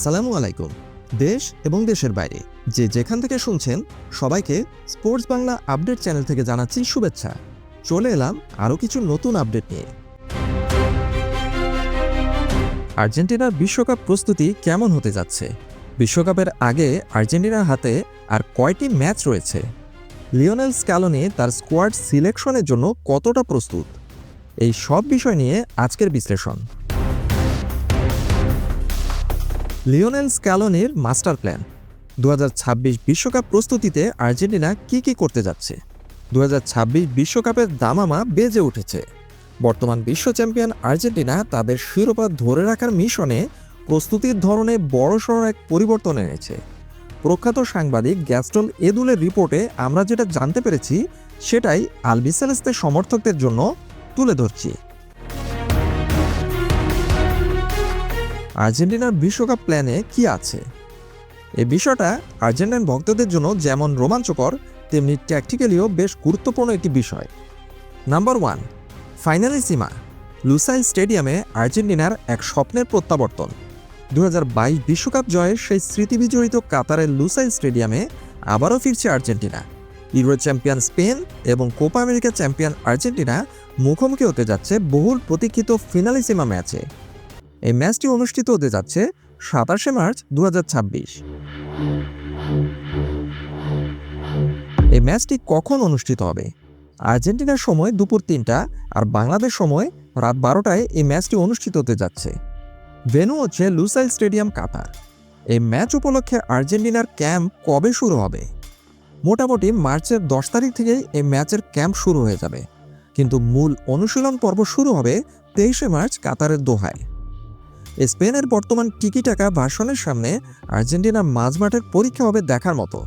আসসালামু আলাইকুম। দেশ এবং দেশের বাইরে যে যেখান থেকে শুনছেন সবাইকে স্পোর্টস বাংলা আপডেট চ্যানেল থেকে জানাচ্ছি শুভেচ্ছা। চলে এলাম আরও কিছু নতুন আপডেট নিয়ে। আর্জেন্টিনার বিশ্বকাপ প্রস্তুতি কেমন হতে যাচ্ছে? বিশ্বকাপের আগে আর্জেন্টিনার হাতে আর কয়টি ম্যাচ রয়েছে? লিওনেল স্ক্যালোনি তার স্কোয়াড সিলেকশনের জন্য কতটা প্রস্তুত? এই সব বিষয় নিয়ে আজকের বিশ্লেষণ। Lionel স্ক্যালোনির master plan. 2026 বিশ্বকাপ প্রস্তুতিতে আর্জেন্টিনা কি করতে যাচ্ছে? 2026 বিশ্বকাপের দামামা বেজে উঠেছে। বর্তমান বিশ্ব চ্যাম্পিয়ন আর্জেন্টিনা তাদের শিরোপা ধরে রাখার মিশনে প্রস্তুতির ধরনে বড়সড় এক পরিবর্তন এনেছে। প্রখ্যাত সাংবাদিক গ্যাস্টন এদুলের রিপোর্টে আমরা যেটা জানতে পেরেছি সেটাই আলবিসেলেস্তের সমর্থকদের জন্য তুলে ধরছি। আর্জেন্টিনার বিশ্বকাপ প্ল্যানে কি আছে? এই বিষয়টা আর্জেন্টাইন ভক্তদের জন্য যেমন রোমাঞ্চকর তেমনি ট্যাকটিক্যালিও বেশ গুরুত্বপূর্ণ একটি বিষয়। Number 1, Finalissima. লুসাইল স্টেডিয়ামে আর্জেন্টিনার এক স্বপ্নের প্রত্যাবর্তন। 2022 বিশ্বকাপ জয়ের সেই স্মৃতিবিজড়িত কাতারের লুসাইল স্টেডিয়ামে আবারও ফিরছে আর্জেন্টিনা। ইউরো চ্যাম্পিয়ন স্পেন এবং কোপা আমেরিকা চ্যাম্পিয়ন আর্জেন্টিনা মুখোমুখি হতে যাচ্ছে বহুল প্রতীক্ষিত ফিনালিসিমা ম্যাচে। এই ম্যাচটি অনুষ্ঠিত হতে যাচ্ছে 27 মার্চ 2026। এই ম্যাচটি কখন অনুষ্ঠিত হবে? আর্জেন্টিনার সময় দুপুর 3টা আর বাংলাদেশ সময় রাত 12টায় এই ম্যাচটি অনুষ্ঠিত হতে যাচ্ছে। ভেন্যু হচ্ছে লুসাইল স্টেডিয়াম, কাতার। এই ম্যাচ উপলক্ষে আর্জেন্টিনার ক্যাম্প কবে শুরু হবে? মোটামুটি মার্চের 10 তারিখ থেকেই এই ম্যাচের ক্যাম্প শুরু হয়ে যাবে, কিন্তু মূল অনুশীলন পর্ব শুরু হবে 23 মার্চ কাতারের দোহায়। স্পেনের বর্তমান টিকিটাকা ভার্সনের সামনে আর্জেন্টিনার মাঝমাঠের পরীক্ষা হবে দেখার মতো।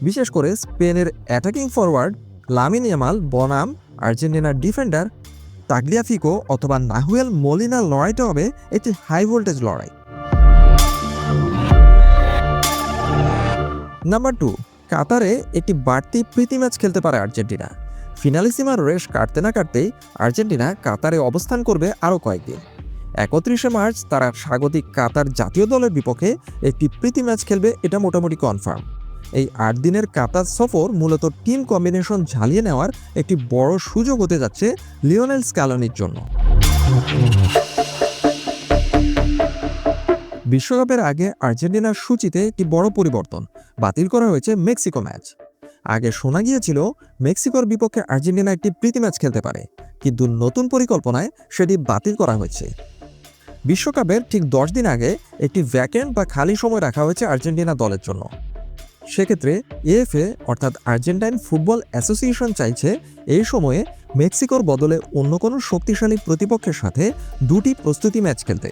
বিশেষ করে স্পেনের অ্যাটাকিং ফরওয়ার্ড লামিন ইয়ামাল বনাম আর্জেন্টিনার ডিফেন্ডার তাগলিয়াফিকো অথবা নাহুয়েল মলিনার লড়াইটা হবে একটি হাই ভোল্টেজ লড়াই। নাম্বার 2, কাতারে একটি বাড়তি প্রীতি ম্যাচ খেলতে পারে আর্জেন্টিনা। ফিনালিসিমার রেশ কাটতে না কাটতেই আর্জেন্টিনা কাতারে অবস্থান করবে আরও কয়েকদিন। 31 মার্চ তারা স্বাগতিক কাতার জাতীয় দলের বিপক্ষে একটি প্রীতি ম্যাচ খেলবে, এটা মোটামুটি কনফার্ম। এই 8 দিনের কাতার সফর মূলত টিম কম্বিনেশন ঝালিয়ে নেওয়ার একটি বড় সুযোগ হতে যাচ্ছে লিওনেল স্ক্যালোনির জন্য। বিশ্বকাপের আগে আর্জেন্টিনার সূচিতে একটি বড় পরিবর্তন। বাতিল করা হয়েছে মেক্সিকো ম্যাচ। আগে শোনা গিয়েছিল মেক্সিকোর বিপক্ষে আর্জেন্টিনা একটি প্রীতি ম্যাচ খেলতে পারে, কিন্তু নতুন পরিকল্পনায় সেটি বাতিল করা হয়েছে। বিশ্বকাপের ঠিক 10 দিন আগে একটি ভ্যাকেন্ট বা খালি সময় রাখা হয়েছে আর্জেন্টিনা দলের জন্য। সেক্ষেত্রে এএফএ অর্থাৎ আর্জেন্টাইন ফুটবল অ্যাসোসিয়েশন চাইছে এই সময়ে মেক্সিকোর বদলে অন্য কোনো শক্তিশালী প্রতিপক্ষের সাথে 2টি প্রস্তুতি ম্যাচ খেলতে।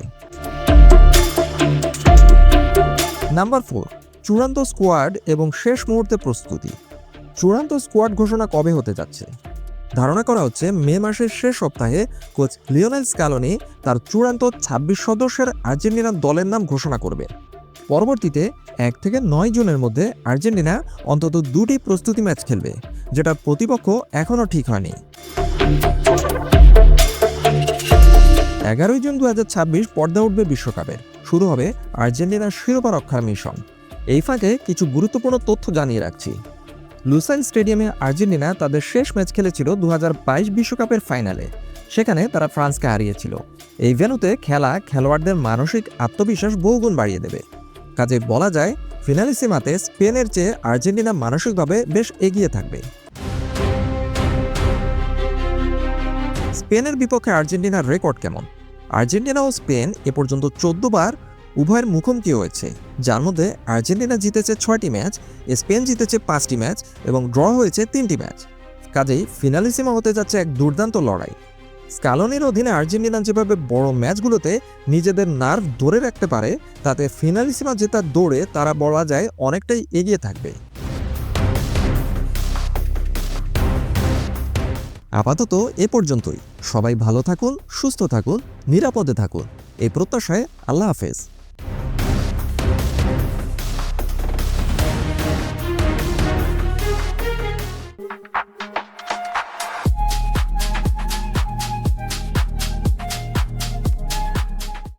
নাম্বার 4, চূড়ান্ত স্কোয়াড এবং শেষ মুহূর্তে প্রস্তুতি। চূড়ান্ত স্কোয়াড ঘোষণা কবে হতে যাচ্ছে? ধারণা করা হচ্ছে মে মাসের শেষ সপ্তাহে কোচ লিওনেল স্ক্যালোনি তার চূড়ান্ত 26 সদস্যের আর্জেন্টিনা দলের নাম ঘোষণা করবে। পরবর্তীতে 1 থেকে 9 জুনের মধ্যে আর্জেন্টিনা অন্তত 2টি প্রস্তুতি ম্যাচ খেলবে, যেটা প্রতিপক্ষ এখনও ঠিক হয়নি। 11 জুন 2026 পর্দা উঠবে বিশ্বকাপের। শুরু হবে আর্জেন্টিনার শিরোপা রক্ষার মিশন। এই ফাঁকে কিছু গুরুত্বপূর্ণ তথ্য জানিয়ে রাখছি। লুসাইল স্টেডিয়ামে আর্জেন্টিনা তাদের শেষ ম্যাচ খেলেছিল 2022 বিশ্বকাপের ফাইনালে। সেখানে তারা ফ্রান্সকে হারিয়েছিল। এই ভেন্যুতে খেলা খেলোয়াড়দের মানসিক আত্মবিশ্বাস বহুগুণ বাড়িয়ে দেবে। কাজে বলা যায় ফিনালিসিমাতে স্পেনের চেয়ে আর্জেন্টিনা মানসিকভাবে বেশ এগিয়ে থাকবে। স্পেনের বিপক্ষে আর্জেন্টিনার রেকর্ড কেমন? আর্জেন্টিনা ও স্পেন এ পর্যন্ত 14 বার উভয়ের মুখোমুখি হয়েছে, যার মধ্যে আর্জেন্টিনা জিতেছে 6টি ম্যাচ, স্পেন জিতেছে 5টি ম্যাচ এবং ড্র হয়েছে 3টি ম্যাচ। কাজেই ফিনালিসিমা হতে যাচ্ছে এক দুর্দান্ত লড়াই। স্ক্যালোনির অধীনে আর্জেন্টিনা যেভাবে বড় ম্যাচগুলোতে নিজেদের নার্ভ ধরে রাখতে পারে, তাতে ফিনালিসিমা জেতার দৌড়ে তারা বলা যায় অনেকটাই এগিয়ে থাকবে। আপাতত এ পর্যন্তই। সবাই ভালো থাকুন, সুস্থ থাকুন, নিরাপদে থাকুন, এই প্রত্যাশায় আল্লাহ হাফেজ।